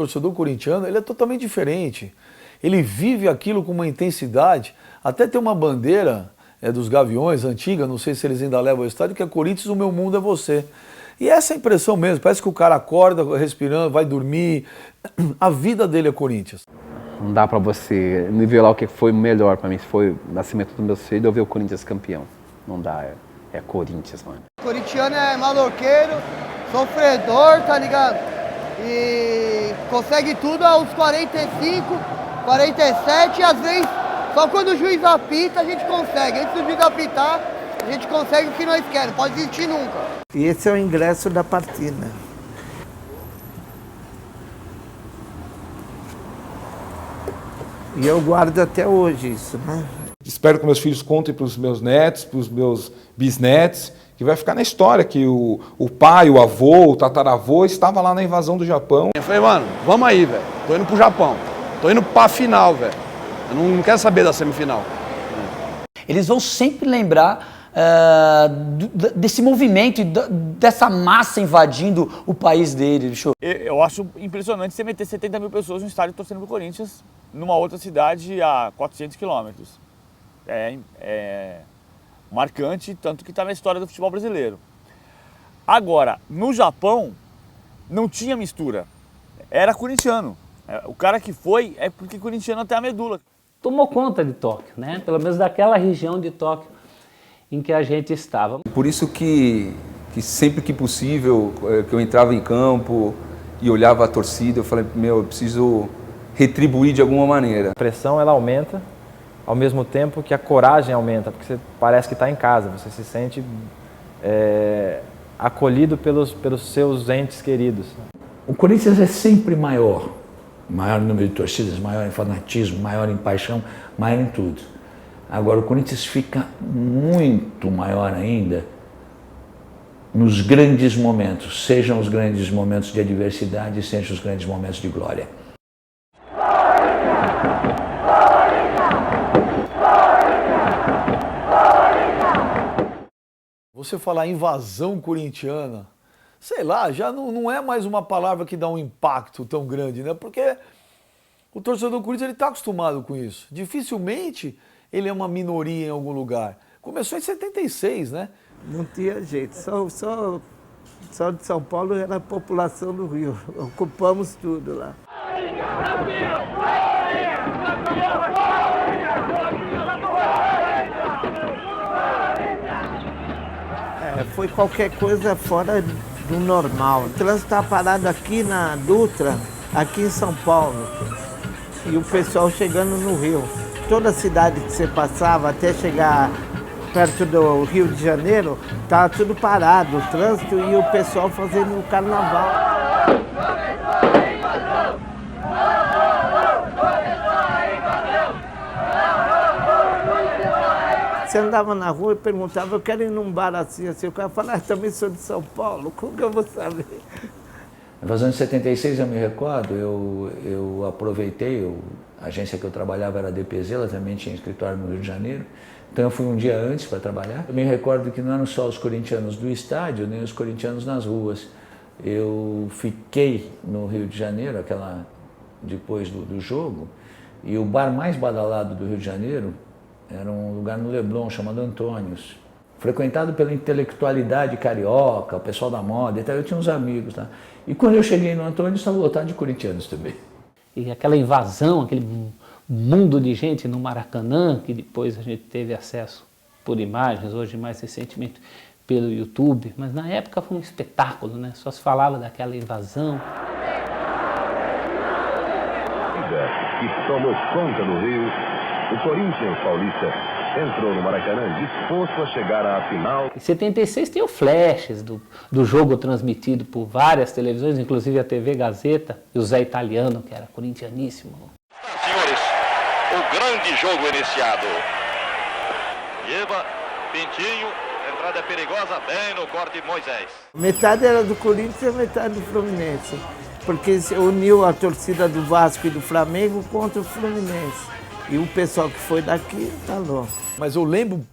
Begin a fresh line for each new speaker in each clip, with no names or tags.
torcedor corintiano, ele é totalmente diferente. Ele vive aquilo com uma intensidade. Até tem uma bandeira dos Gaviões, antiga, não sei se eles ainda levam ao estádio, que é Corinthians, o meu mundo é você. E essa é a impressão mesmo, parece que o cara acorda respirando, vai dormir. A vida dele é Corinthians.
Não dá pra você nivelar o que foi melhor pra mim, se foi o nascimento do meu filho ou ver o Corinthians campeão. Não dá, é Corinthians, mano.
Corintiano é maloqueiro, sofredor, tá ligado? E consegue tudo aos 45, 47 e às vezes só quando o juiz apita a gente consegue. Antes do juiz apitar, a gente consegue o que nós queremos, pode desistir nunca.
E esse é o ingresso da partida. E eu guardo até hoje isso, né?
Espero que meus filhos contem para os meus netos, para os meus bisnetos, que vai ficar na história que o pai, o avô, o tataravô estava lá na invasão do Japão.
Eu falei, mano, vamos aí, velho. Tô indo pro Japão. Tô indo pra final, velho. Eu não quero saber da semifinal.
Eles vão sempre lembrar desse movimento, dessa massa invadindo o país dele. Bicho.
Eu acho impressionante você meter 70 mil pessoas no estádio torcendo pro Corinthians numa outra cidade a 400 quilômetros. É marcante, tanto que está na história do futebol brasileiro. Agora, no Japão, não tinha mistura. Era corintiano. O cara que foi é porque corintiano até a medula.
Tomou conta de Tóquio, né? Pelo menos daquela região de Tóquio em que a gente estava.
Por isso que sempre que possível, que eu entrava em campo e olhava a torcida, eu falei, eu preciso retribuir de alguma maneira.
A pressão ela aumenta, ao mesmo tempo que a coragem aumenta, porque você parece que está em casa, você se sente acolhido pelos seus entes queridos.
O Corinthians é sempre maior em número de torcidas, maior em fanatismo, maior em paixão, maior em tudo. Agora o Corinthians fica muito maior ainda nos grandes momentos, sejam os grandes momentos de adversidade, sejam os grandes momentos de glória.
Você falar invasão corintiana, sei lá, já não é mais uma palavra que dá um impacto tão grande, né? Porque o torcedor do Corinthians está acostumado com isso. Dificilmente ele é uma minoria em algum lugar. Começou em 76, né?
Não tinha jeito, só de São Paulo era a população do Rio. Ocupamos tudo lá. Foi qualquer coisa fora do normal. O trânsito está parado aqui na Dutra, aqui em São Paulo, e o pessoal chegando no Rio. Toda cidade que você passava até chegar perto do Rio de Janeiro, estava tudo parado, o trânsito e o pessoal fazendo o carnaval. Você andava na rua e perguntava, eu quero ir num bar assim, o cara falava, também sou de São Paulo, como que eu vou saber?
Na invasão de 76, eu me recordo, eu aproveitei, a agência que eu trabalhava era a DPZ, ela também tinha escritório no Rio de Janeiro, então eu fui um dia antes para trabalhar. Eu me recordo que não eram só os corintianos do estádio, nem os corintianos nas ruas. Eu fiquei no Rio de Janeiro, depois do jogo, e o bar mais badalado do Rio de Janeiro era um lugar no Leblon chamado Antônios, frequentado pela intelectualidade carioca, o pessoal da moda e tal. Eu tinha uns amigos lá. E quando eu cheguei no Antônios, estava lotado de corintianos também.
E aquela invasão, aquele mundo de gente no Maracanã, que depois a gente teve acesso por imagens, hoje mais recentemente pelo YouTube, mas na época foi um espetáculo, né? Só se falava daquela invasão.
Que tomou conta do Rio, o Corinthians paulista entrou no Maracanã disposto a chegar à final.
Em 76 tem o flashes do jogo transmitido por várias televisões, inclusive a TV Gazeta, e o Zé Italiano, que era corintianíssimo.
Senhores, o grande jogo iniciado. Ieva, Pintinho, entrada perigosa, bem no corte de Moisés.
Metade era do Corinthians e metade do Fluminense, porque uniu a torcida do Vasco e do Flamengo contra o Fluminense. E o pessoal que foi daqui tá louco.
Mas eu lembro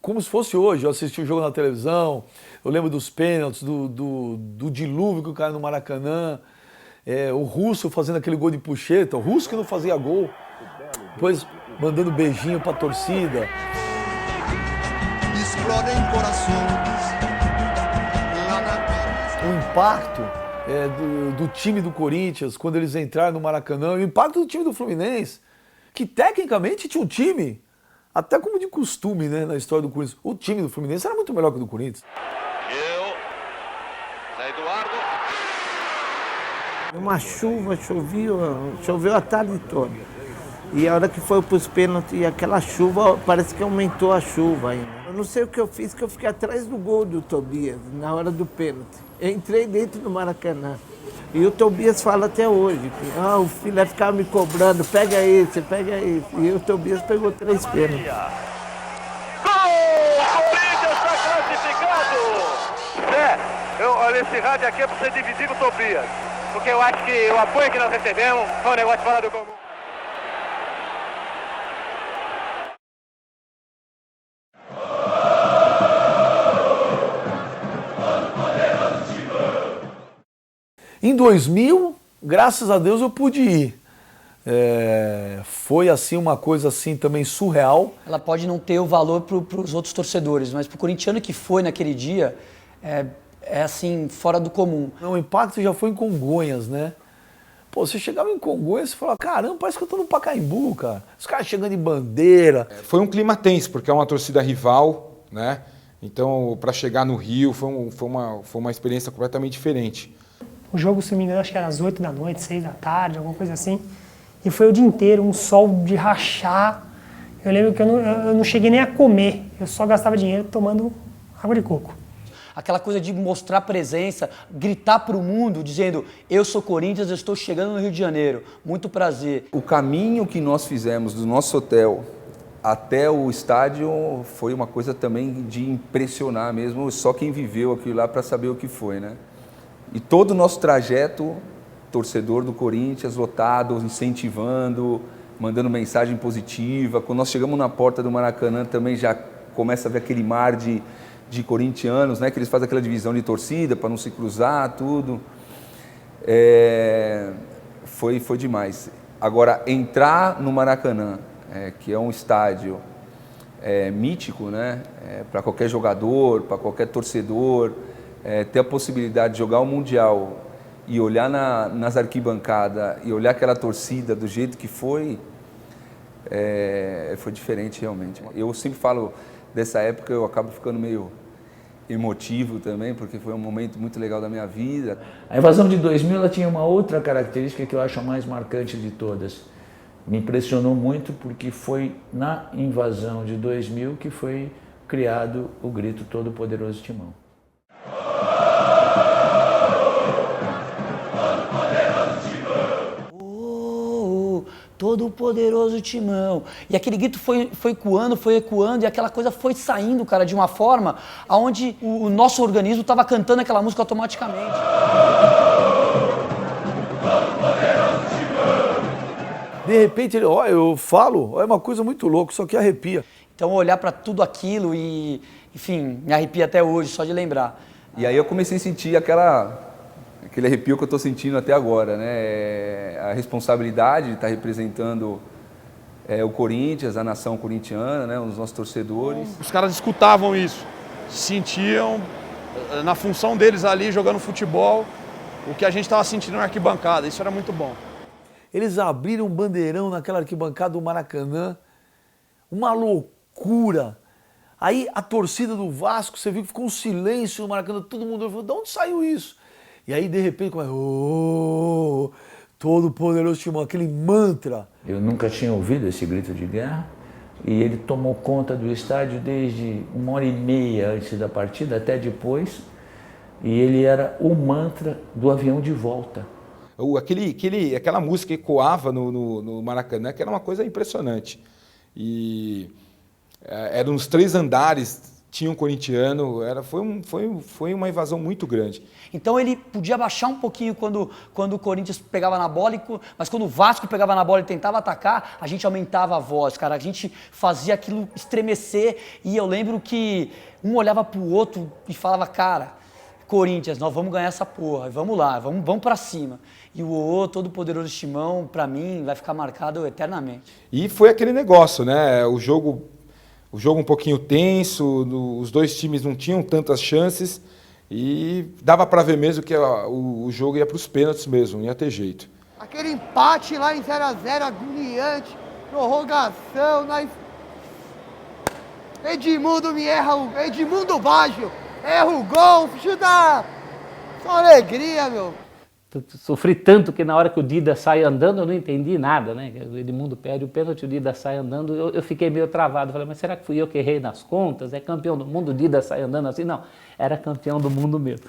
como se fosse hoje. Eu assisti o jogo na televisão, eu lembro dos pênaltis, do dilúvio que caiu no Maracanã. o Russo fazendo aquele gol de pucheta, o Russo que não fazia gol, depois mandando beijinho pra torcida.
Explodem corações.
O impacto do time do Corinthians quando eles entraram no Maracanã, o impacto do time do Fluminense, que tecnicamente tinha um time, até como de costume, né, na história do Corinthians. O time do Fluminense era muito melhor que o do Corinthians.
Zé Eduardo.
Uma chuva, choveu a tarde toda. E a hora que foi para os pênaltis, aquela chuva, parece que aumentou a chuva ainda. Eu não sei o que eu fiz, que eu fiquei atrás do gol do Tobias, na hora do pênalti. Eu entrei dentro do Maracanã. E o Tobias fala até hoje que o filho ficava me cobrando, pega esse, pega esse. E o Tobias pegou 3 pênaltis.
Corinthians está classificado! Zé, olha, esse rádio aqui é para você dividir com o Tobias. Porque eu acho que o apoio que nós recebemos foi um negócio fora do comum.
Em 2000, graças a Deus eu pude ir. Foi assim uma coisa assim também surreal.
Ela pode não ter o valor para os outros torcedores, mas para o corintiano que foi naquele dia, é assim, fora do comum.
O impacto já foi em Congonhas, né? Pô, você chegava em Congonhas e falava, caramba, parece que eu tô no Pacaembu, cara. Os caras chegando em bandeira.
Foi um clima tenso, porque é uma torcida rival, né? Então, para chegar no Rio, foi uma experiência completamente diferente.
O jogo, se não me engano, acho que era às 8 da noite, 6 da tarde, alguma coisa assim. E foi o dia inteiro, um sol de rachar. Eu lembro que eu não cheguei nem a comer. Eu só gastava dinheiro tomando água de coco.
Aquela coisa de mostrar presença, gritar para o mundo, dizendo, eu sou Corinthians, eu estou chegando no Rio de Janeiro. Muito prazer.
O caminho que nós fizemos do nosso hotel até o estádio foi uma coisa também de impressionar mesmo, só quem viveu aquilo lá para saber o que foi, né? E todo o nosso trajeto, torcedor do Corinthians, lotado, incentivando, mandando mensagem positiva. Quando nós chegamos na porta do Maracanã também já começa a ver aquele mar de corintianos, né? Que eles fazem aquela divisão de torcida para não se cruzar, tudo. Foi demais. Agora, entrar no Maracanã, que é um estádio mítico, né? Para qualquer jogador, para qualquer torcedor, ter a possibilidade de jogar o Mundial e olhar nas arquibancadas e olhar aquela torcida do jeito que foi diferente realmente. Eu sempre falo dessa época, eu acabo ficando meio emotivo também, porque foi um momento muito legal da minha vida.
A invasão de 2000 ela tinha uma outra característica que eu acho a mais marcante de todas. Me impressionou muito porque foi na invasão de 2000 que foi criado o grito Todo Poderoso Timão.
Todo poderoso Timão. E aquele grito foi ecoando, e aquela coisa foi saindo, cara, de uma forma onde o nosso organismo estava cantando aquela música automaticamente.
De repente, eu falo, é uma coisa muito louca, só que arrepia.
Então, olhar para tudo aquilo e, enfim, me arrepia até hoje, só de lembrar.
E aí eu comecei a sentir aquele arrepio que eu estou sentindo até agora, né? A responsabilidade de estar representando o Corinthians, a nação corintiana, né? Os nossos torcedores.
Os caras escutavam isso, sentiam na função deles ali jogando futebol o que a gente estava sentindo na arquibancada. Isso era muito bom.
Eles abriram um bandeirão naquela arquibancada do Maracanã, uma loucura. Aí a torcida do Vasco, você viu que ficou um silêncio no Maracanã, todo mundo falou, de onde saiu isso? E aí, de repente, Todo Poderoso Timão, aquele mantra.
Eu nunca tinha ouvido esse grito de guerra e ele tomou conta do estádio desde 1h30 antes da partida até depois, e ele era o mantra do avião de volta.
Aquela música ecoava no Maracanã, que era uma coisa impressionante. E eram uns 3 andares, tinha um corintiano, foi uma invasão muito grande.
Então ele podia baixar um pouquinho quando o Corinthians pegava na bola, mas quando o Vasco pegava na bola e tentava atacar, a gente aumentava a voz, cara. A gente fazia aquilo estremecer, e eu lembro que um olhava para o outro e falava, cara, Corinthians, nós vamos ganhar essa porra, vamos lá, vamos pra cima. E o todo poderoso Timão, pra mim, vai ficar marcado eternamente.
E foi aquele negócio, né? O jogo um pouquinho tenso, os dois times não tinham tantas chances e dava para ver mesmo que o jogo ia para os pênaltis mesmo, não ia ter jeito.
Aquele empate lá em 0x0, agoniante, prorrogação, Edmundo me erra, Edmundo Baggio erra o gol, chuta, só alegria, meu.
Sofri tanto que na hora que o Dida sai andando eu não entendi nada, né? O Edmundo perde o pênalti, o Dida sai andando, eu fiquei meio travado. Falei, mas será que fui eu que errei nas contas? É campeão do mundo, o Dida sai andando assim? Não, era campeão do mundo mesmo.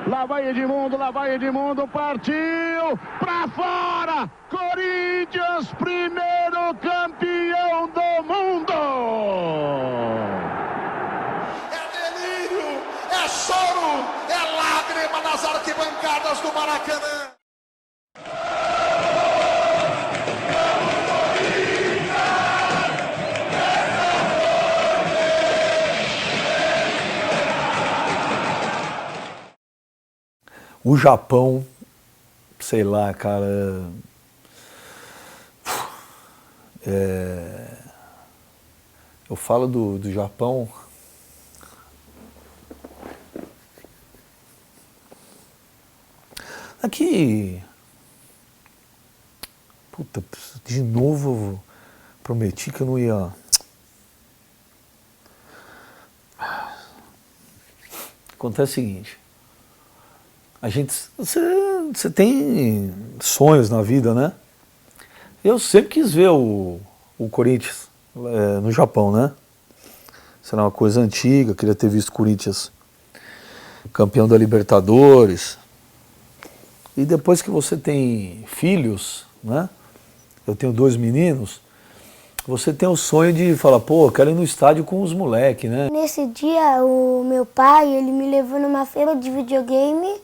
Lá vai Edmundo, partiu pra fora! Corinthians, primeiro campeão do mundo!
É delírio, é choro, é lágrima nas arquibancadas do Maracanã.
O Japão, sei lá, cara, eu falo do Japão, aqui, puta, de novo eu prometi que eu não ia. Acontece o seguinte. Você tem sonhos na vida, né? Eu sempre quis ver o Corinthians no Japão, né? Isso era uma coisa antiga, queria ter visto o Corinthians campeão da Libertadores. E depois que você tem filhos, né? Eu tenho 2 meninos, você tem o sonho de falar, pô, eu quero ir no estádio com os moleques, né?
Nesse dia, o meu pai, ele me levou numa feira de videogame.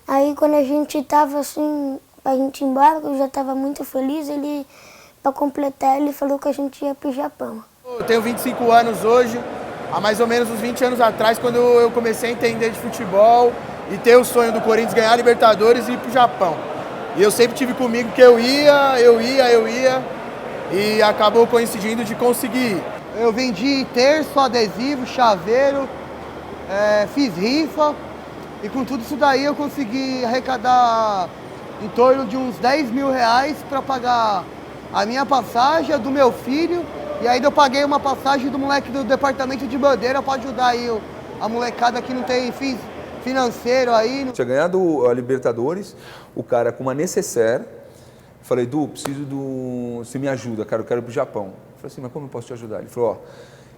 Aí quando a gente tava assim, pra gente ir embora, eu já tava muito feliz, pra completar, ele falou que a gente ia pro Japão.
Eu tenho 25 anos hoje, há mais ou menos uns 20 anos atrás, quando eu comecei a entender de futebol e ter o sonho do Corinthians ganhar a Libertadores e ir pro Japão. E eu sempre tive comigo que eu ia, e acabou coincidindo de conseguir.
Eu vendi terço, adesivo, chaveiro, fiz rifa. E com tudo isso daí eu consegui arrecadar em torno de uns 10 mil reais para pagar a minha passagem, a do meu filho. E ainda eu paguei uma passagem do moleque do departamento de bandeira para ajudar aí a molecada que não tem financeiro aí.
Tinha ganhado a Libertadores, o cara com uma necessaire. Falei, Du, preciso você me ajuda, cara, eu quero ir pro Japão. Eu falei assim, mas como eu posso te ajudar? Ele falou,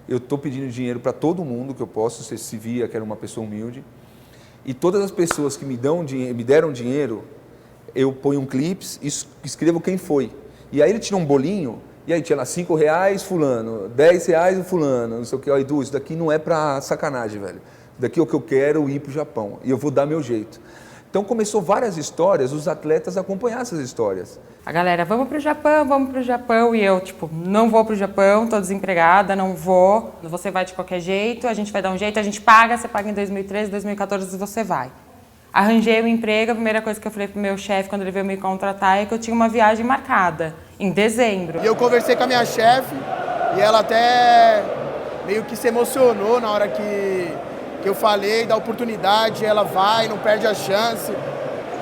eu tô pedindo dinheiro para todo mundo que eu posso, você se via que era uma pessoa humilde. E todas as pessoas que me deram dinheiro, eu ponho um clips e escrevo quem foi. E aí ele tira um bolinho, e aí tinha lá R$5 fulano, R$10 fulano, não sei o que. Ó, Edu, isso daqui não é pra sacanagem, velho. Isso daqui é o que eu quero ir pro Japão. E eu vou dar meu jeito. Então começou várias histórias, os atletas acompanharam essas histórias.
A galera, vamos pro Japão, e eu, tipo, não vou pro Japão, tô desempregada, não vou. Você vai de qualquer jeito, a gente vai dar um jeito, a gente paga, você paga em 2013, 2014 você vai. Arranjei um emprego, a primeira coisa que eu falei pro meu chefe quando ele veio me contratar é que eu tinha uma viagem marcada, em dezembro.
E eu conversei com a minha chefe, e ela até meio que se emocionou na hora que eu falei da oportunidade, ela vai, não perde a chance.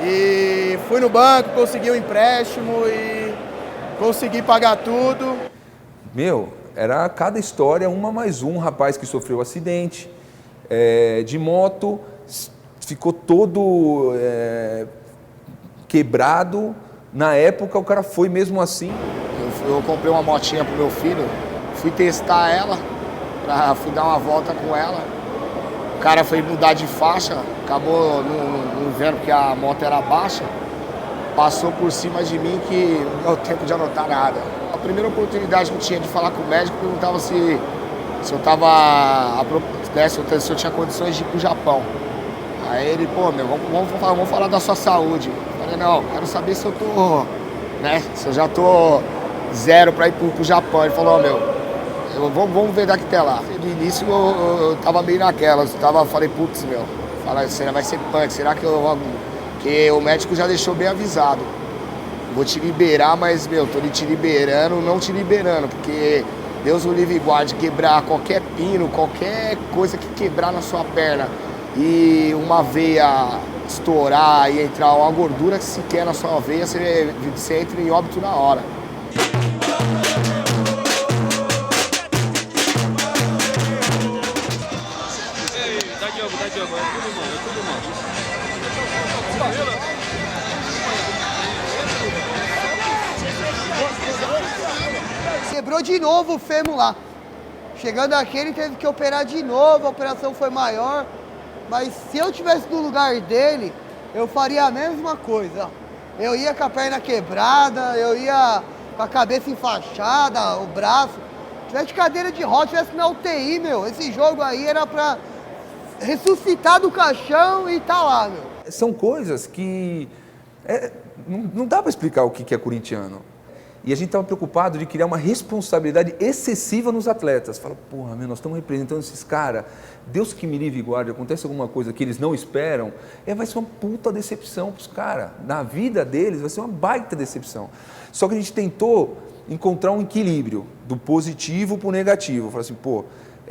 E fui no banco, consegui um empréstimo e consegui pagar tudo.
Meu, era cada história uma mais um rapaz que sofreu acidente de moto, ficou todo quebrado. Na época o cara foi mesmo assim.
Eu comprei uma motinha pro meu filho, fui testar ela, fui dar uma volta com ela. O cara foi mudar de faixa, acabou no inverno porque a moto era baixa, passou por cima de mim que não deu tempo de anotar nada. A primeira oportunidade que eu tinha de falar com o médico, perguntava se eu tava, né, se eu tinha condições de ir pro Japão. Aí ele, pô, meu, vamos falar da sua saúde. Eu falei, não, quero saber se eu tô, né, se eu já tô zero pra ir pro Japão. Ele falou, meu, vamos ver daqui até lá. No início eu tava meio naquelas, falei, putz, meu, Fala, será vai ser punk, será que eu... Porque o médico já deixou bem avisado. Vou te liberar, mas, meu, tô te liberando, não te liberando, porque Deus o livre e guarde, quebrar qualquer pino, qualquer coisa que quebrar na sua perna e uma veia estourar e entrar uma gordura que se quer na sua veia, você entra em óbito na hora.
Quebrou de novo o fêmur lá. Chegando aqui, ele teve que operar de novo, a operação foi maior. Mas se eu tivesse no lugar dele, eu faria a mesma coisa. Eu ia com a perna quebrada, eu ia com a cabeça enfaixada, o braço. Se tivesse de cadeira de roda, tivesse na UTI, meu. Esse jogo aí era pra ressuscitar do caixão e tá lá, meu.
São coisas que não dá para explicar o que é corintiano. E a gente estava preocupado de criar uma responsabilidade excessiva nos atletas. Fala, porra, meu, nós estamos representando esses caras. Deus que me livre e guarde, acontece alguma coisa que eles não esperam, vai ser uma puta decepção para os caras. Na vida deles vai ser uma baita decepção. Só que a gente tentou encontrar um equilíbrio do positivo para o negativo. Fala assim, pô,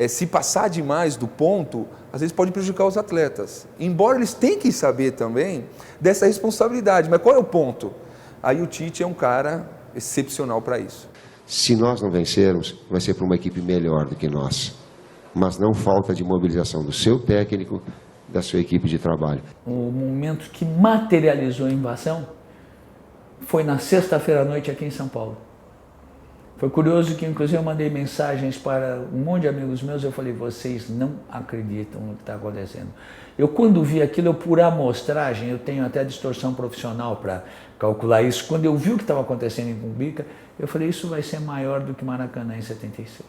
se passar demais do ponto, às vezes pode prejudicar os atletas. Embora eles tenham que saber também dessa responsabilidade. Mas qual é o ponto? Aí o Tite é um cara excepcional para isso.
Se nós não vencermos, vai ser para uma equipe melhor do que nós. Mas não falta de mobilização do seu técnico, da sua equipe de trabalho.
O momento que materializou a invasão foi na sexta-feira à noite aqui em São Paulo. Foi curioso que, inclusive, eu mandei mensagens para um monte de amigos meus, eu falei, vocês não acreditam no que está acontecendo. Eu, quando vi aquilo, eu, por amostragem, eu tenho até distorção profissional para calcular isso. Quando eu vi o que estava acontecendo em Cumbica, eu falei, isso vai ser maior do que Maracanã em 76.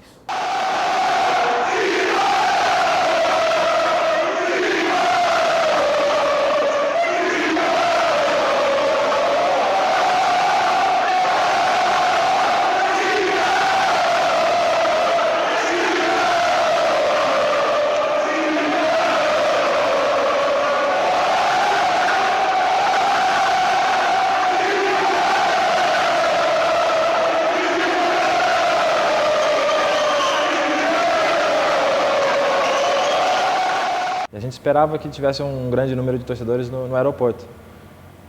A gente esperava que tivesse um grande número de torcedores no aeroporto.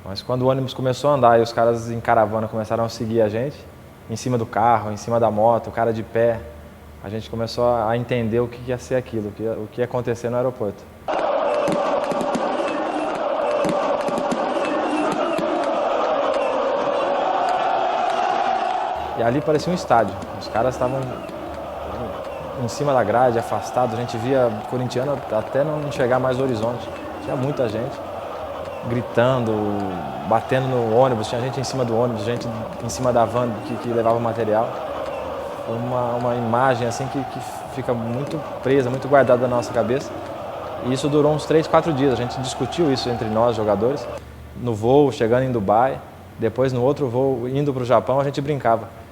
Mas quando o ônibus começou a andar e os caras em caravana começaram a seguir a gente, em cima do carro, em cima da moto, o cara de pé, a gente começou a entender o que ia ser aquilo, o que ia acontecer no aeroporto. E ali parecia um estádio. Os caras estavam em cima da grade, afastado, a gente via corintiano até não chegar mais no horizonte. Tinha muita gente gritando, batendo no ônibus, tinha gente em cima do ônibus, gente em cima da van que levava o material. Foi uma imagem assim que fica muito presa, muito guardada na nossa cabeça. E isso durou uns 3, 4 dias, a gente discutiu isso entre nós, jogadores. No voo, chegando em Dubai, depois no outro voo, indo para o Japão, a gente brincava.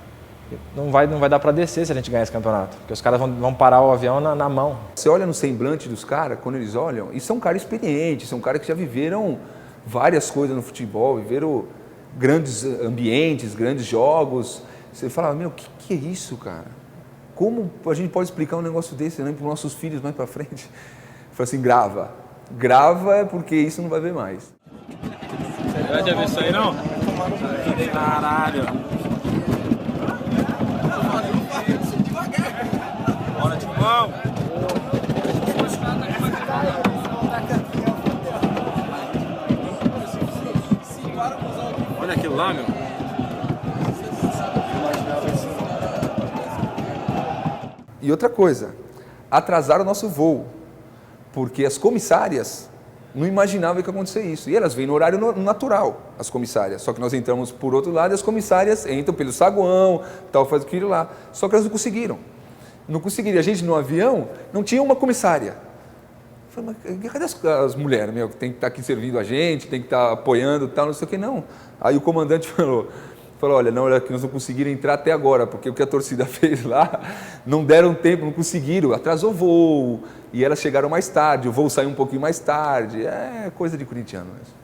Não vai dar para descer se a gente ganhar esse campeonato, porque os caras vão parar o avião na mão.
Você olha no semblante dos caras, quando eles olham, e são caras experientes, são caras que já viveram várias coisas no futebol, viveram grandes ambientes, grandes jogos. Você fala, meu, o que é isso, cara? Como a gente pode explicar um negócio desse, né, para os nossos filhos mais para frente? Fala assim, grava. Grava porque isso não vai ver mais.
Você vai ver isso aí, não? Caralho. Bora, Timão! Olha aquilo lá, meu.
E outra coisa, atrasaram o nosso voo, porque as comissárias não imaginavam que ia acontecer isso. E elas vêm no horário natural, as comissárias. Só que nós entramos por outro lado e as comissárias entram pelo saguão, tal, faz aquilo lá. Só que elas não conseguiram. Não conseguiram. A gente no avião não tinha uma comissária. Eu falei, mas cadê as mulheres, meu, que tem que estar aqui servindo a gente, tem que estar apoiando, tal, não sei o que, não. Aí o comandante falou, falou, olha, não, que nós não conseguiram entrar até agora, porque o que a torcida fez lá, não deram tempo, não conseguiram, atrasou o voo, e elas chegaram mais tarde, o voo saiu um pouquinho mais tarde, é coisa de corintiano mesmo.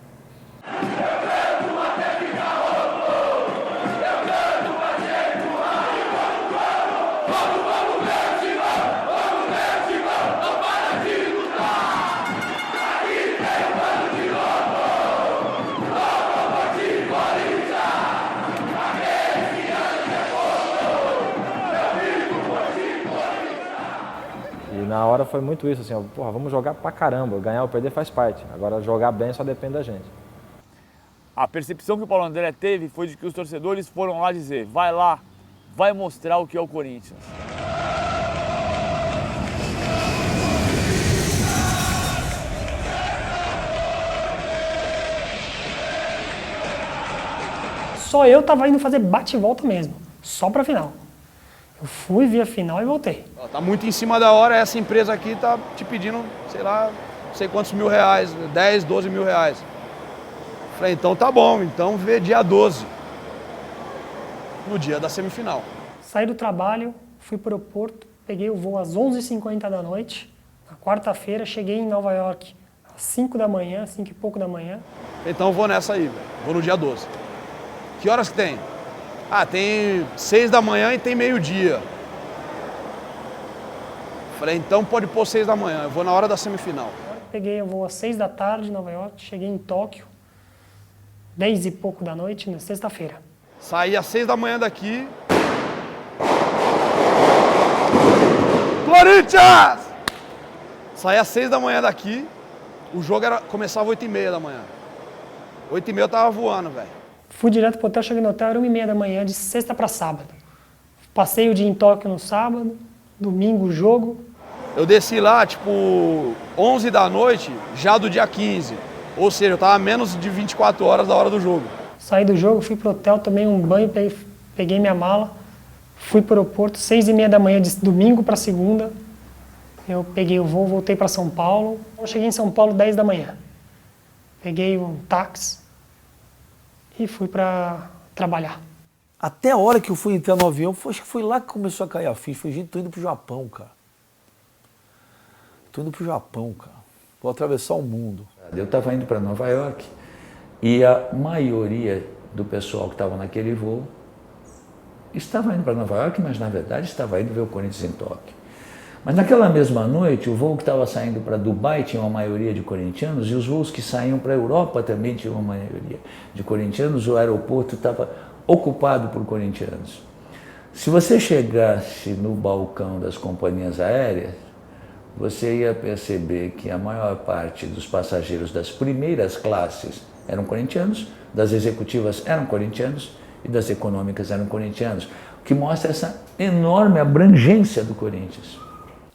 Na hora foi muito isso, assim, ó, porra, vamos jogar pra caramba, ganhar ou perder faz parte, agora jogar bem só depende da gente.
A percepção que o Paulo André teve foi de que os torcedores foram lá dizer, vai lá, vai mostrar o que é o Corinthians.
Só eu tava indo fazer bate e volta mesmo, só pra final. Eu fui, vi a final e voltei.
Tá muito em cima da hora, essa empresa aqui tá te pedindo, sei lá, não sei quantos mil reais, 10, 12 mil reais. Falei, então tá bom, então vê dia 12, no dia da semifinal.
Saí do trabalho, fui pro aeroporto, peguei o voo às 11h50 da noite, na quarta-feira, cheguei em Nova York às 5 da manhã, 5 e pouco da manhã.
Então eu vou nessa aí, velho, vou no dia 12. Que horas que tem? Ah, tem 6 da manhã e tem meio-dia. Falei, então pode pôr 6 da manhã, eu vou na hora da semifinal.
Peguei o voo às 6 da tarde em Nova York, cheguei em Tóquio, 10 e pouco da noite, na sexta-feira.
Saí às 6 da manhã daqui. Corinthians! Saí às 6 da manhã daqui, o jogo começava às 8h30 da manhã. 8h30 eu tava voando, velho.
Fui direto pro hotel, cheguei no hotel, era 1h30 da manhã, de sexta para sábado. Passei o dia em Tóquio no sábado, domingo o jogo.
Eu desci lá, tipo, 11 da noite, já do dia 15. Ou seja, eu tava a menos de 24 horas da hora do jogo.
Saí do jogo, fui pro hotel, tomei um banho, peguei minha mala, fui pro aeroporto, 6h30 da manhã, de domingo para segunda. Eu peguei o voo, voltei para São Paulo. Eu cheguei em São Paulo 10 da manhã. Peguei um táxi e fui para trabalhar.
Até a hora que eu fui entrar no avião, acho que foi lá que começou a cair a ficha. Foi, gente, tô indo pro Japão, cara. Tô indo pro Japão, cara. Vou atravessar o mundo.
Eu estava indo para Nova York e a maioria do pessoal que estava naquele voo estava indo para Nova York, mas na verdade estava indo ver o Corinthians em Tóquio. Mas naquela mesma noite, o voo que estava saindo para Dubai tinha uma maioria de corintianos e os voos que saíam para a Europa também tinham uma maioria de corintianos. O aeroporto estava ocupado por corintianos. Se você chegasse no balcão das companhias aéreas, você ia perceber que a maior parte dos passageiros das primeiras classes eram corintianos, das executivas eram corintianos e das econômicas eram corintianos, o que mostra essa enorme abrangência do Corinthians.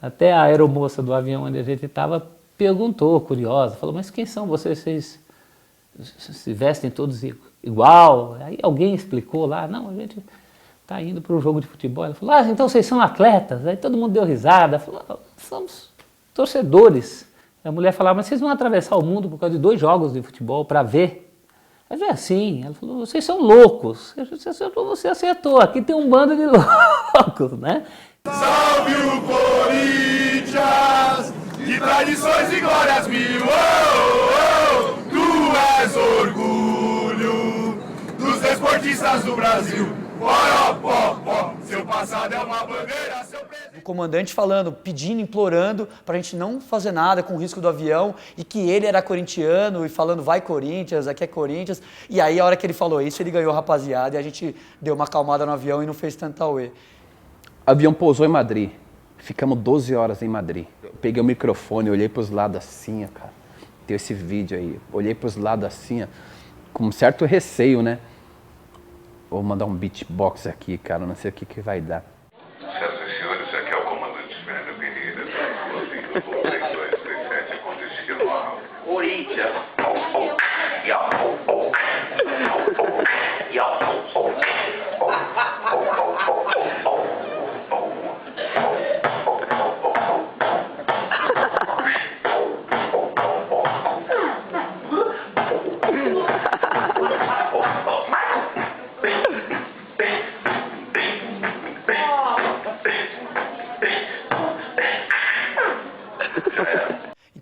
Até a aeromoça do avião onde a gente estava perguntou, curiosa, falou, mas quem são vocês? Vocês se vestem todos igual? Aí alguém explicou lá, não, a gente está indo para um jogo de futebol. Ela falou, então vocês são atletas? Aí todo mundo deu risada, falou, somos torcedores. A mulher falava, mas vocês vão atravessar o mundo por causa de 2 jogos de futebol para ver? Mas é assim, ela falou, vocês são loucos. Você acertou, aqui tem um bando de loucos, né?
Salve o Corinthians, de tradições e glórias mil. Oh, oh, tu és orgulho dos desportistas do Brasil. Seu passado é uma bandeira, seu presente.
O comandante falando, pedindo, implorando pra gente não fazer nada com o risco do avião e que ele era corintiano e falando vai Corinthians, aqui é Corinthians. E aí a hora que ele falou isso, ele ganhou a rapaziada e a gente deu uma acalmada no avião e não fez tanta auê.
O avião pousou em Madrid, ficamos 12 horas em Madrid. Eu peguei o microfone, olhei pros lados assim, cara, tem esse vídeo aí, olhei pros lados assim, com um certo receio, né? Vou mandar um beatbox aqui, cara, não sei o que vai dar.
Senhoras e senhores, aqui é o comandante Fernando Pereira, do 3237, aconteceu a Corinthians.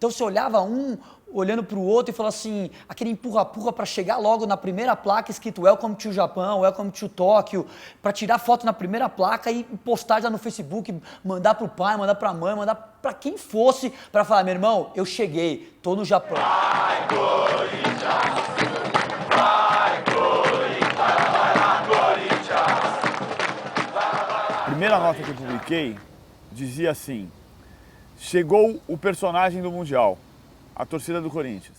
Então você olhava um olhando para o outro e falava assim, aquele empurra-empurra para chegar logo na primeira placa escrito Welcome to Japão, Welcome to Tóquio, para tirar foto na primeira placa e postar já no Facebook, mandar pro pai, mandar pra mãe, mandar para quem fosse, para falar, meu irmão, eu cheguei, tô no Japão.
Vai, Corinthians! Vai, Corinthians! Vai lá, Corinthians!
A primeira nota que eu publiquei dizia assim, chegou o personagem do Mundial. A torcida do Corinthians.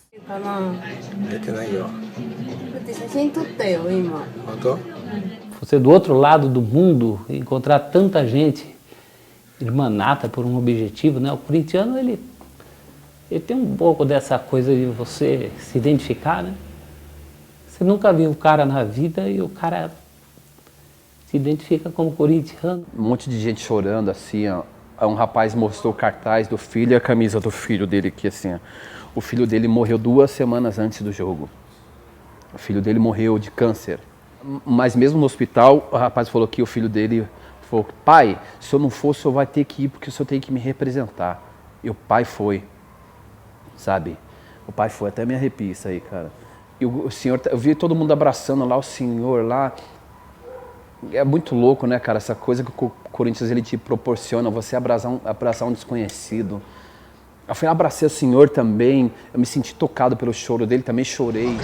Você do outro lado do mundo, encontrar tanta gente irmanata por um objetivo, né? O corintiano, ele tem um pouco dessa coisa de você se identificar, né? Você nunca viu o cara na vida e o cara se identifica como corintiano.
Um monte de gente chorando assim, ó. Um rapaz mostrou o cartaz do filho e a camisa do filho dele aqui assim, ó. O filho dele morreu 2 semanas antes do jogo. O filho dele morreu de câncer. Mas mesmo no hospital, o rapaz falou que o filho dele falou, pai, se eu não for, o senhor vai ter que ir porque o senhor tem que me representar. E o pai foi, sabe? O pai foi, até me arrepia isso aí, cara. E o senhor, eu vi todo mundo abraçando lá, o senhor lá. É muito louco, né, cara? Essa coisa que o Corinthians ele te proporciona, você abraçar um desconhecido. Eu fui abracei o senhor também, eu me senti tocado pelo choro dele, também chorei.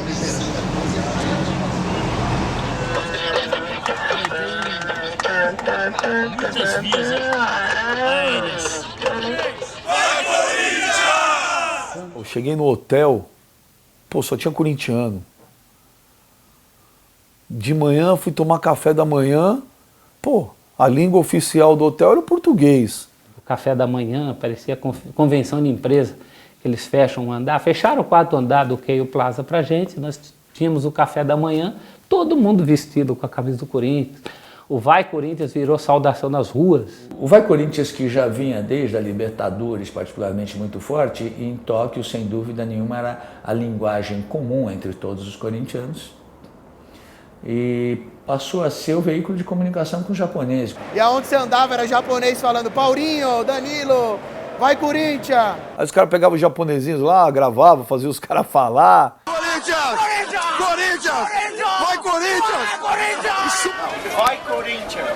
Eu cheguei no hotel, pô, só tinha corintiano. De manhã fui tomar café da manhã, pô, a língua oficial do hotel era o português.
O café da manhã parecia convenção de empresa, que eles fecham um andar, fecharam o 4º andar do Keio Plaza pra gente, nós tínhamos o café da manhã, todo mundo vestido com a camisa do Corinthians. O Vai Corinthians virou saudação nas ruas.
O Vai Corinthians, que já vinha desde a Libertadores particularmente muito forte, e em Tóquio, sem dúvida nenhuma, era a linguagem comum entre todos os corintianos. E passou a ser o veículo de comunicação com os japoneses.
E aonde você andava era japonês falando, Paulinho, Danilo, vai Corinthians!
Aí os caras pegavam os japonesinhos lá, gravavam, faziam os caras falar.
Corinthians! Corinthians! Vai Corinthians! Vai Corinthians!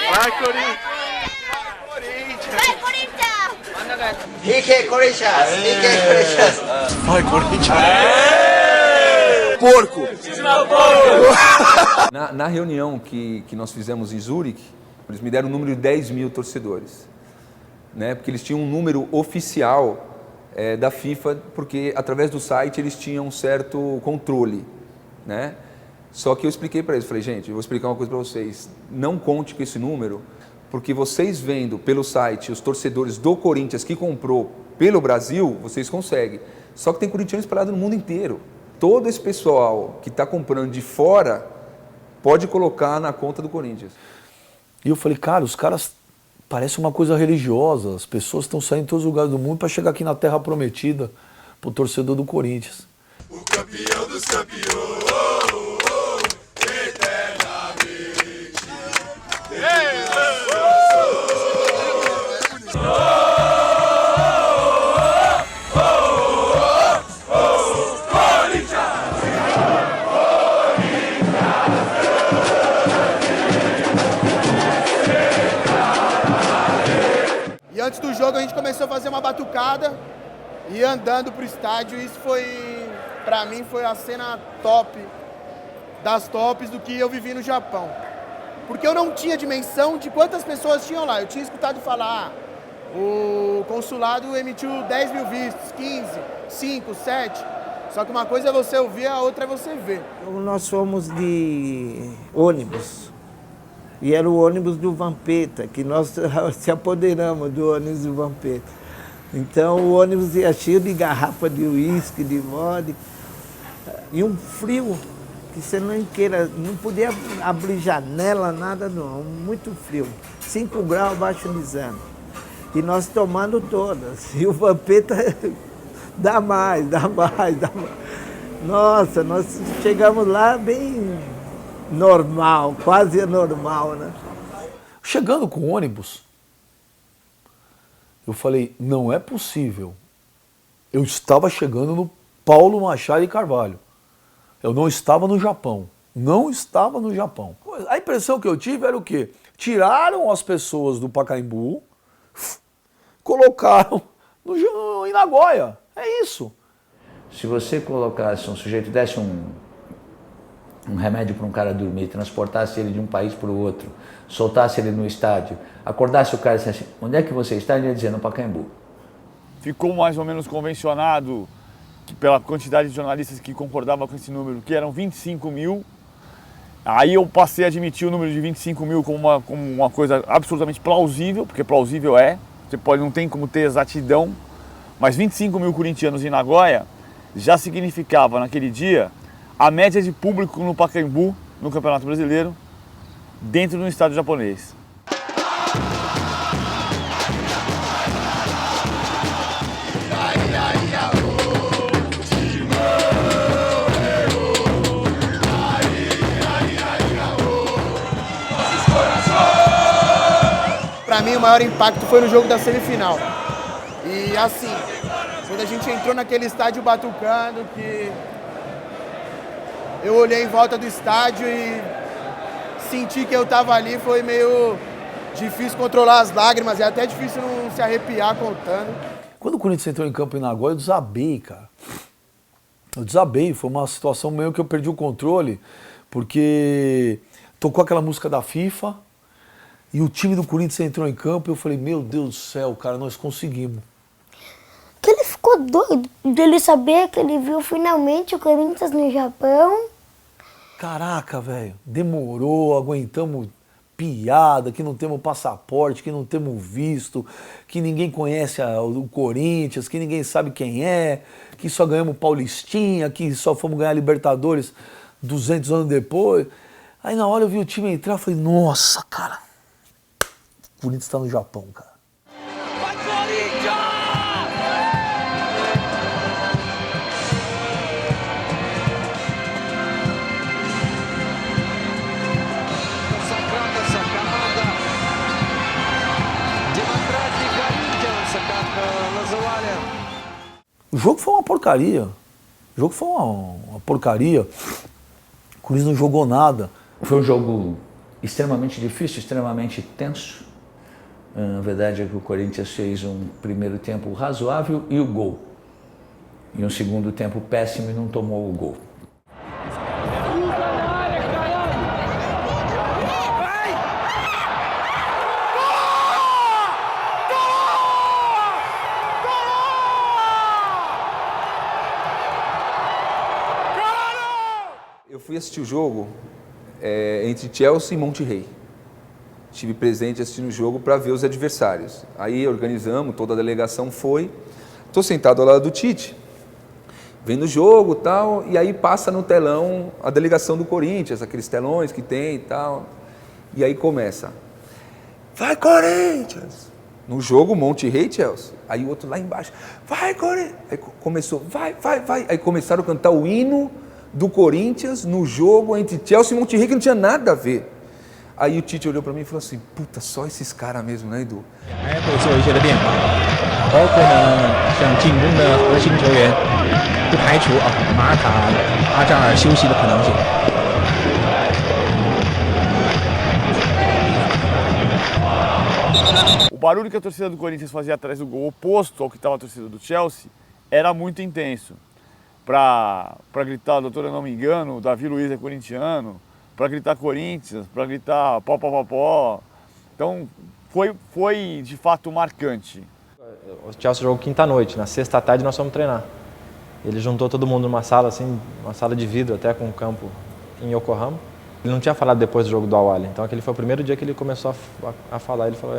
Vai Corinthians!
Vai Corinthians!
Ike Corinthians! Ike Corinthians! Vai Corinthians! Porco!
Na reunião que nós fizemos em Zurique, eles me deram um número de 10 mil torcedores, né? Porque eles tinham um número oficial da FIFA, porque através do site eles tinham um certo controle, né? Só que eu expliquei para eles, falei, gente, eu vou explicar uma coisa para vocês, não conte com esse número, porque vocês vendo pelo site os torcedores do Corinthians que comprou pelo Brasil, vocês conseguem. Só que tem corintianos espalhados no mundo inteiro. Todo esse pessoal que está comprando de fora pode colocar na conta do Corinthians.
E eu falei, cara, os caras parecem uma coisa religiosa. As pessoas estão saindo de todos os lugares do mundo para chegar aqui na Terra Prometida, pro torcedor do Corinthians.
O campeão dos campeões, eternamente.
E antes do jogo a gente começou a fazer uma batucada e andando pro estádio. Isso foi, pra mim, foi a cena top das tops do que eu vivi no Japão. Porque eu não tinha dimensão de quantas pessoas tinham lá. Eu tinha escutado falar, o consulado emitiu 10 mil vistos, 15, 5, 7. Só que uma coisa é você ouvir, a outra é você ver.
Nós fomos de ônibus. E era o ônibus do Vampeta, que nós se apoderamos do ônibus do Vampeta. Então o ônibus ia cheio de garrafa de uísque, de vodka. E um frio que você não queira, não podia abrir janela, nada não, muito frio. 5 graus abaixo de 0. E nós tomando todas. E o Vampeta dá mais, dá mais, dá mais. Nossa, nós chegamos lá bem normal, quase normal, né?
Chegando com o ônibus, eu falei, não é possível Eu estava chegando no Paulo Machado de Carvalho. Eu não estava no Japão. Não estava no Japão. A impressão que eu tive era o quê? Tiraram as pessoas do Pacaembu, colocaram em Nagoya. É isso.
Se você colocasse um sujeito, desse um remédio para um cara dormir, transportasse ele de um país para o outro, soltasse ele no estádio, acordasse o cara e dissesse assim, onde é que você está? Ele ia dizer, no Pacaembu.
Ficou mais ou menos convencionado, que pela quantidade de jornalistas que concordavam com esse número, que eram 25 mil. Aí eu passei a admitir o número de 25 mil como uma coisa absolutamente plausível, porque plausível é, não tem como ter exatidão, mas 25 mil corintianos em Nagoya já significava naquele dia a média de público no Pacaembu, no Campeonato Brasileiro, dentro do estádio japonês.
Pra mim, o maior impacto foi no jogo da semifinal. E assim, quando a gente entrou naquele estádio batucando, que eu olhei em volta do estádio e senti que eu tava ali, foi meio difícil controlar as lágrimas, é até difícil não se arrepiar contando.
Quando o Corinthians entrou em campo em Nagoya, eu desabei, cara. Eu desabei, foi uma situação meio que eu perdi o controle, porque tocou aquela música da FIFA, e o time do Corinthians entrou em campo e eu falei, meu Deus do céu, cara, nós conseguimos.
Que ele ficou doido dele saber que ele viu finalmente o Corinthians no Japão.
Caraca, velho, demorou, aguentamos piada, que não temos passaporte, que não temos visto, que ninguém conhece o Corinthians, que ninguém sabe quem é, que só ganhamos Paulistinha, que só fomos ganhar Libertadores 200 anos depois. Aí na hora eu vi o time entrar, eu falei, nossa, cara, o Corinthians está no Japão, cara.
Vai, Corinthians!
O jogo foi uma porcaria. O jogo foi uma porcaria. O Corinthians não jogou nada.
Foi um jogo extremamente difícil, extremamente tenso. A verdade é que o Corinthians fez um primeiro tempo razoável e o gol. E um segundo tempo péssimo e não tomou o gol.
Eu fui assistir o jogo entre Chelsea e Monterrey. Estive presente assistindo o jogo para ver os adversários. Aí organizamos, toda a delegação foi. Estou sentado ao lado do Tite, vendo o jogo e tal, e aí passa no telão a delegação do Corinthians, aqueles telões que tem e tal. E aí começa, vai Corinthians! No jogo, Monterrey e Chelsea. Aí o outro lá embaixo, vai Corinthians! Aí começou, vai. Aí começaram a cantar o hino do Corinthians no jogo entre Chelsea e Monterrey, que não tinha nada a ver. Aí o Tite olhou para mim e falou assim, puta, só esses caras mesmo, né, Edu?
O barulho que a torcida do Corinthians fazia atrás do gol oposto ao que estava a torcida do Chelsea era muito intenso. Para gritar, doutor, eu não me engano, o Davi Luiz é corintiano, para gritar Corinthians, para gritar pó. Então foi de fato marcante.
O Chelsea jogou quinta-noite, na sexta-tarde nós fomos treinar. Ele juntou todo mundo numa sala, assim, uma sala de vidro até com um campo em Yokohama. Ele não tinha falado depois do jogo do Al-Ahly, então aquele foi o primeiro dia que ele começou a falar. Ele falou,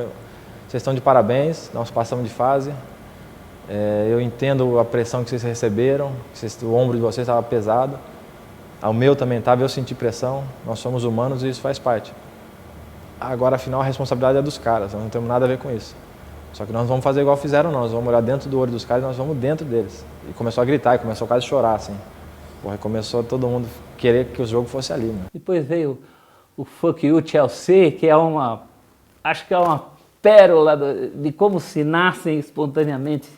vocês estão de parabéns, nós passamos de fase. Eu entendo a pressão que vocês receberam, o ombro de vocês estava pesado. O meu também estava, eu senti pressão, nós somos humanos e isso faz parte. Agora, afinal, a responsabilidade é dos caras, nós não temos nada a ver com isso. Só que nós não vamos fazer igual fizeram, não. Nós vamos olhar dentro do olho dos caras e nós vamos dentro deles. E começou a gritar, e começou quase a chorar, assim. Porra, começou todo mundo querer que o jogo fosse ali, né?
Depois veio o Fuck You Chelsea, que é acho que é uma pérola de como se nascem espontaneamente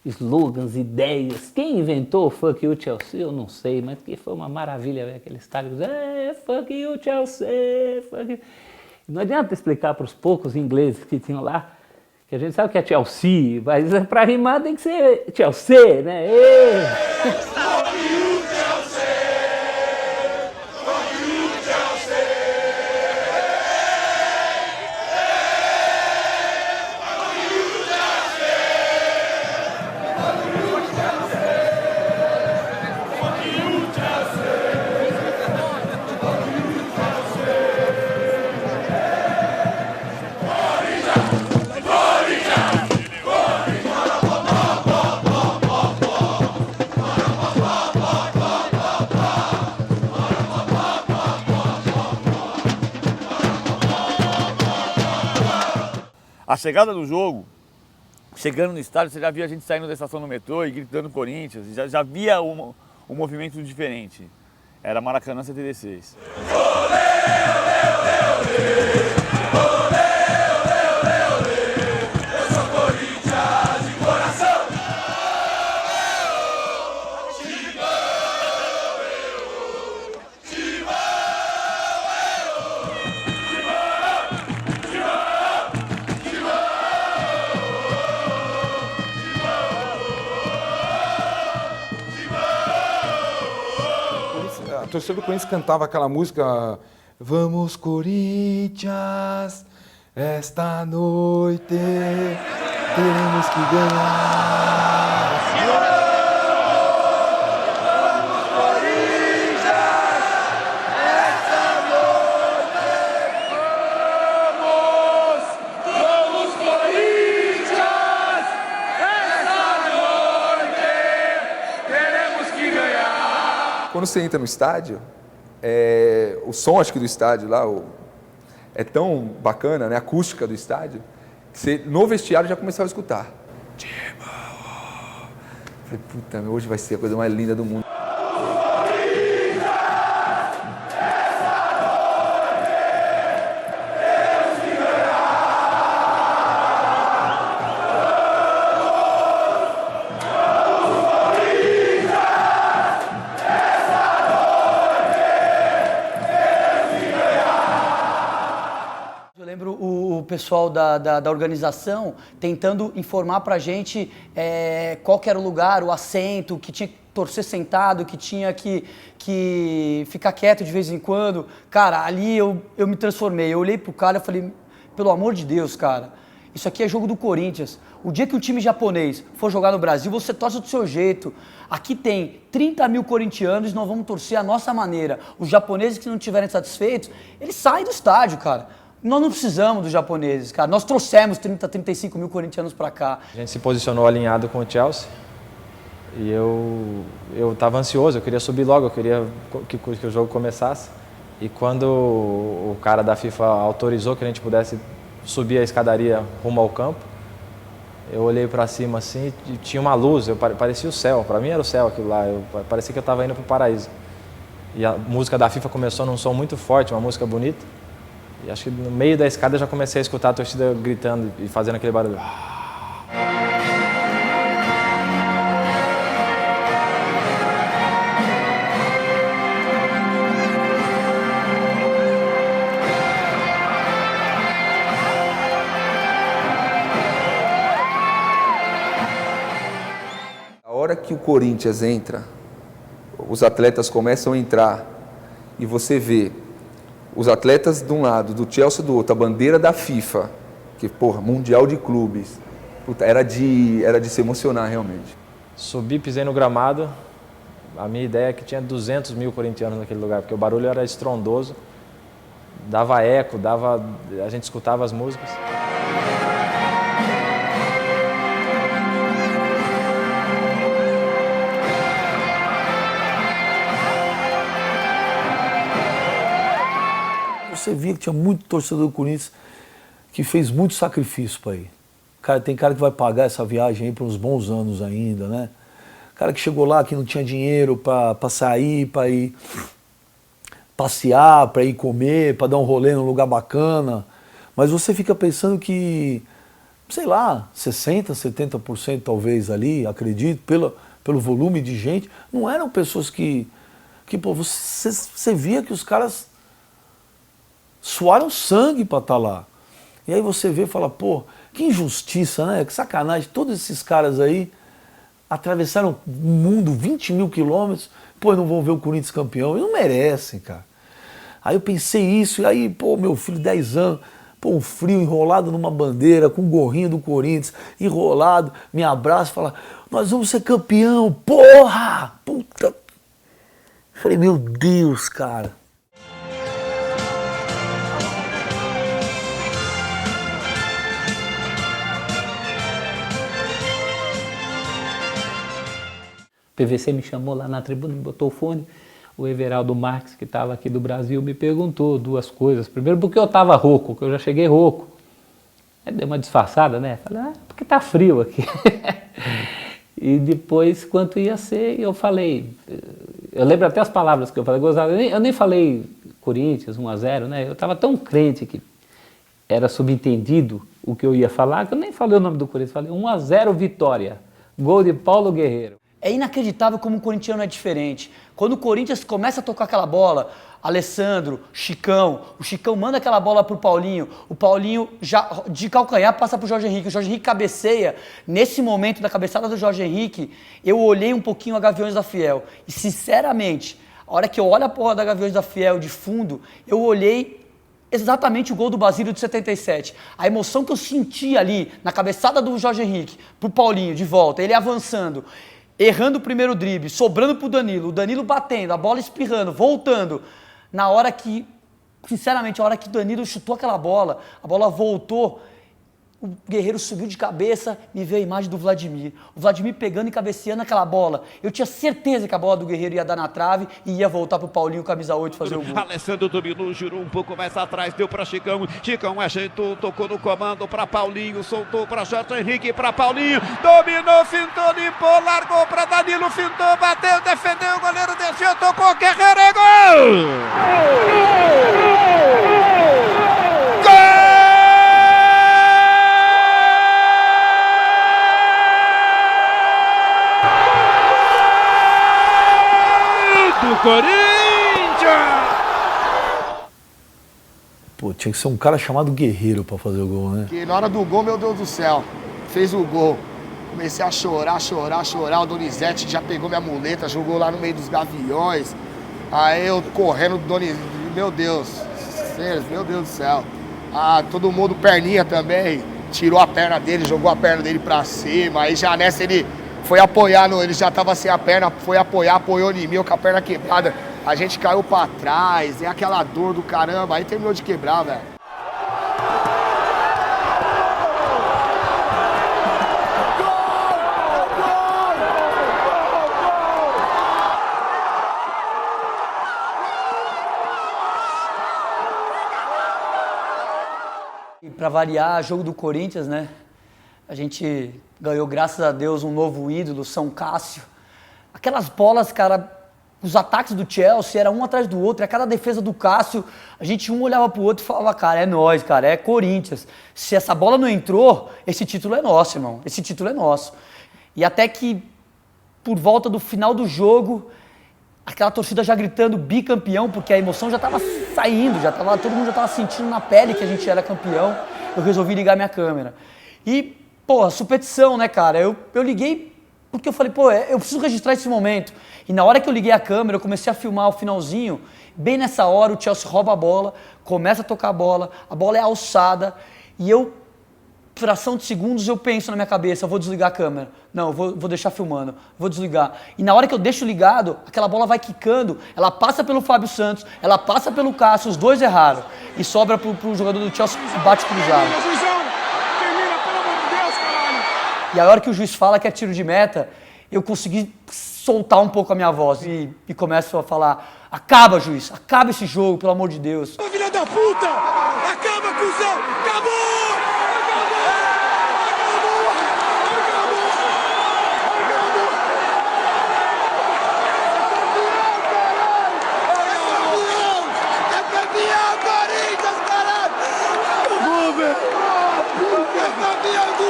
slogans, ideias. Quem inventou o Fuck You Chelsea, eu não sei, mas que foi uma maravilha ver aquele estádio. Fuck You Chelsea, fuck you. Não adianta explicar para os poucos ingleses que tinham lá, que a gente sabe que é Chelsea, mas para rimar tem que ser Chelsea, né?
A chegada do jogo, chegando no estádio, você já via a gente saindo da estação do metrô e gritando Corinthians, já via um movimento diferente. Era Maracanã 76.
A torcida do Corinthians cantava aquela música Vamos Corinthians, esta noite teremos que ganhar.
Vamos Corinthians, esta noite teremos que ganhar.
Quando você entra no estádio, o som, acho que do estádio lá, é tão bacana, né? A acústica do estádio, que você, no vestiário, já começava a escutar. Falei, puta, hoje vai ser a coisa mais linda do mundo.
O pessoal da organização tentando informar pra gente qual que era o lugar, o assento, que tinha que torcer sentado, que tinha que ficar quieto de vez em quando. Cara, ali eu me transformei. Eu olhei pro cara e falei, pelo amor de Deus, cara, isso aqui é jogo do Corinthians. O dia que um time japonês for jogar no Brasil, você torce do seu jeito. Aqui tem 30 mil corintianos e nós vamos torcer à nossa maneira. Os japoneses que não estiverem satisfeitos, eles saem do estádio, cara. Nós não precisamos dos japoneses, cara. Nós trouxemos 30, 35 mil corintianos para cá.
A gente se posicionou alinhado com o Chelsea e eu estava ansioso, eu queria subir logo, eu queria que o jogo começasse. E quando o cara da FIFA autorizou que a gente pudesse subir a escadaria rumo ao campo, eu olhei para cima assim e tinha uma luz, parecia o céu. Para mim era o céu aquilo lá, parecia que eu estava indo para o paraíso. E a música da FIFA começou num som muito forte, uma música bonita. E acho que no meio da escada eu já comecei a escutar a torcida gritando e fazendo aquele barulho.
A hora que o Corinthians entra, os atletas começam a entrar e você vê os atletas de um lado, do Chelsea do outro, a bandeira da FIFA, que, porra, Mundial de Clubes, puta, era de se emocionar realmente.
Subi, pisei no gramado, a minha ideia é que tinha 200 mil corintianos naquele lugar, porque o barulho era estrondoso, dava eco, a gente escutava as músicas.
Você via que tinha muito torcedor do Corinthians que fez muito sacrifício para ir. Cara, tem cara que vai pagar essa viagem aí por uns bons anos ainda, né? Cara que chegou lá que não tinha dinheiro para sair, para ir passear, para ir comer, para dar um rolê num lugar bacana. Mas você fica pensando que sei lá, 60%, 70% talvez ali, acredito, pelo volume de gente. Não eram pessoas que pô, você via que os caras suaram sangue para estar lá. E aí você vê e fala, pô, que injustiça, né? Que sacanagem. Todos esses caras aí atravessaram o mundo, 20 mil quilômetros, pô, não vão ver o Corinthians campeão. Eles não merecem, cara. Aí eu pensei isso, e aí, pô, meu filho, 10 anos, pô, um frio, enrolado numa bandeira, com um gorrinho do Corinthians, enrolado, me abraça e fala, nós vamos ser campeão, porra! Puta! Falei, meu Deus, cara.
O PVC me chamou lá na tribuna, me botou o fone. O Everaldo Marques, que estava aqui do Brasil, me perguntou duas coisas. Primeiro, porque eu estava rouco, que eu já cheguei rouco. Aí deu uma disfarçada, né? Falei, porque tá frio aqui. E depois, quanto ia ser, eu falei... Eu lembro até as palavras que eu falei. Eu nem falei Corinthians 1-0, né? Eu estava tão crente que era subentendido o que eu ia falar, que eu nem falei o nome do Corinthians. Falei 1-0 vitória. Gol de Paulo Guerreiro.
É inacreditável como o corintiano é diferente. Quando o Corinthians começa a tocar aquela bola, Alessandro, Chicão, o Chicão manda aquela bola pro Paulinho, o Paulinho já de calcanhar passa pro Jorge Henrique, o Jorge Henrique cabeceia. Nesse momento da cabeçada do Jorge Henrique, eu olhei um pouquinho a Gaviões da Fiel e, sinceramente, a hora que eu olho a porra da Gaviões da Fiel de fundo, eu olhei exatamente o gol do Basílio de 77. A emoção que eu senti ali na cabeçada do Jorge Henrique pro Paulinho de volta, ele avançando, errando o primeiro drible, sobrando pro Danilo, o Danilo batendo, a bola espirrando, voltando. Na hora que, sinceramente, a hora que o Danilo chutou aquela bola, a bola voltou, o Guerreiro subiu de cabeça, me veio a imagem do Vladimir. O Vladimir pegando e cabeceando aquela bola. Eu tinha certeza que a bola do Guerreiro ia dar na trave e ia voltar pro Paulinho, camisa 8, fazer o gol.
Alessandro dominou, girou um pouco mais atrás, deu para Chicão. Chicão ajeitou, tocou no comando para Paulinho, soltou para Jorge Henrique, para Paulinho. Dominou, fintou, limpou, largou para Danilo, fintou, bateu, defendeu, o goleiro desceu, tocou, Guerreiro, é gol!
Corinthians! Pô, tinha que ser um cara chamado Guerreiro pra fazer o gol, né?
E na hora do gol, meu Deus do céu, fez o gol. Comecei a chorar. O Donizete já pegou minha muleta, jogou lá no meio dos gaviões. Aí eu correndo do Donizete, meu Deus do céu. Ah, todo mundo, perninha também, tirou a perna dele, jogou a perna dele pra cima. Aí já nessa ele foi apoiar, ele já tava sem a perna, foi apoiar, apoiou em mim, com a perna quebrada. A gente caiu pra trás, é aquela dor do caramba, aí terminou de quebrar, velho.
E pra variar, jogo do Corinthians, né? A gente ganhou, graças a Deus, um novo ídolo, São Cássio. Aquelas bolas, cara, os ataques do Chelsea era um atrás do outro, e a cada defesa do Cássio, a gente um olhava pro outro e falava, cara, é nós, cara, é Corinthians. Se essa bola não entrou, esse título é nosso, irmão, esse título é nosso. E até que, por volta do final do jogo, aquela torcida já gritando bicampeão, porque a emoção já estava saindo, todo mundo já estava sentindo na pele que a gente era campeão, eu resolvi ligar minha câmera. E porra, superstição, né, cara? Eu liguei porque eu falei, pô, eu preciso registrar esse momento. E na hora que eu liguei a câmera, eu comecei a filmar o finalzinho. Bem nessa hora, o Chelsea rouba a bola, começa a tocar a bola é alçada. E eu, fração de segundos, eu penso na minha cabeça, eu vou desligar a câmera. Não, eu vou deixar filmando, vou desligar. E na hora que eu deixo ligado, aquela bola vai quicando, ela passa pelo Fábio Santos, ela passa pelo Cássio, os dois erraram. E sobra pro jogador do Chelsea, bate cruzado. E a hora que o juiz fala que é tiro de meta, eu consegui soltar um pouco a minha voz e começo a falar, acaba, juiz, acaba esse jogo, pelo amor de Deus.
Filha da puta! Acaba, cuzão! Acabou! É campeão do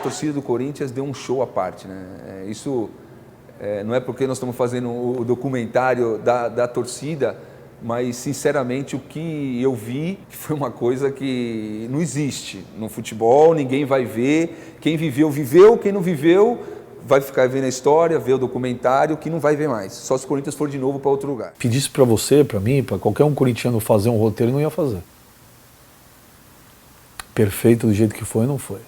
torcida do Corinthians deu um show à parte, né? Isso não é porque nós estamos fazendo o documentário da torcida, mas sinceramente o que eu vi foi uma coisa que não existe no futebol, ninguém vai ver, quem viveu, viveu, quem não viveu vai ficar vendo a história, ver o documentário, que não vai ver mais, só se o Corinthians for de novo para outro lugar.
Pedisse para você, para mim, para qualquer um corintiano fazer um roteiro, não ia fazer. Perfeito do jeito que foi, não foi.